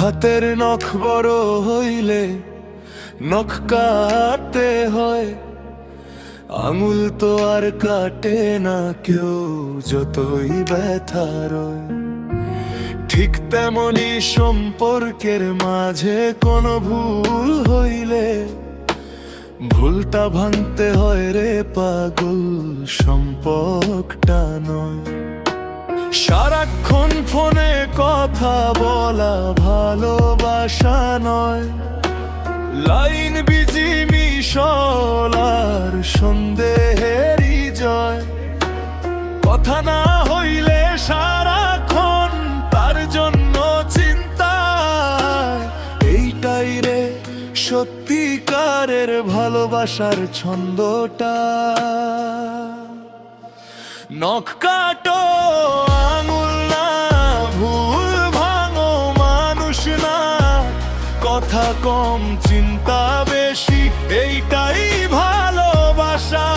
হাতের নখ বড় হইলে নখ কাটতে হয়, আঙুল তো আর কাটে না কেউ যতই ব্যথা রয়। ঠিক তেমনি সম্পর্কের মাঝে কোনো ভুল হইলে ভুলটা ভাঙতে হয় রে পাগল, সম্পর্কটা নয়। সারাক্ষণ ফোনে কথা বলা ভালোবাসা নয়, লাইন বিজি মিশলার সন্দেহেরই জয়। কথা না হইলে সারাক্ষণ তার জন্য চিন্তায়, এইটাই রে সত্যিকারের ভালোবাসার ছন্দটা। নখ কাটো আঙুল না, ভুল ভাঙো মানুষ না, কথা কম চিন্তা বেশি, এইটাই ভালোবাসা।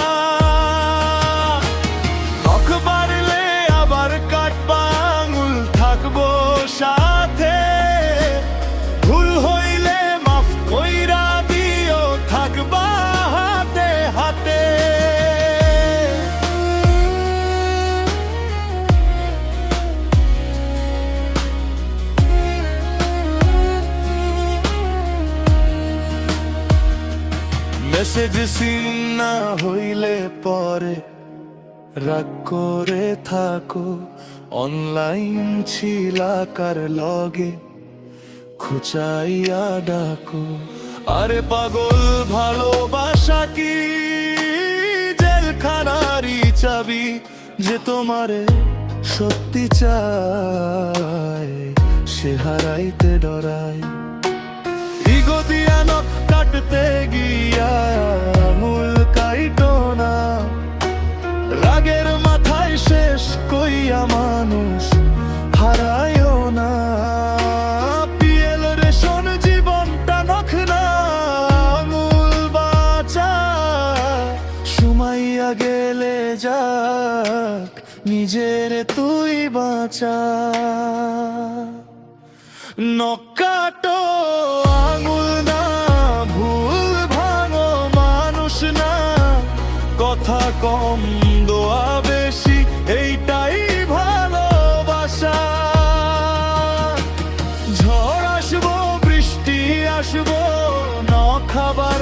নখ বাড়লে আবার কাটবা আঙুল, থাকবো সাথে। ভুল হইলে মাফ কইরা দিও, থাকবা হাতে হাতে। মেসেজ সিন না হইলে পরে রাগ করে থাকো, অনলাইন ছিলা কার লগে খুচাইয়া ডাকো। আরে পাগল ভালোবাসা কি জেলখানারই চাবি, যে তোমারে সত্যি চায় সে হারাইতে ডরায়। ইগো দিয়া নখ কাটতে গিয়া আঙুল কাইটো না, রাগের মাথায় শেষ কইয়া মানুষ হারায়ও না। পিয়েল রেশন জীবনটা নখ না, আঙুল বাঁচা সুমাইয়া গেলে যাক, নিজের তুই বাঁচা। নখ কাটো আঙুল না, ভুল ভাঙো মানুষ না, কথা কম দোয়া বেশি, এইটাই ভালোবাসা। ঝড় আসবো বৃষ্টি আসবো, নখ আবার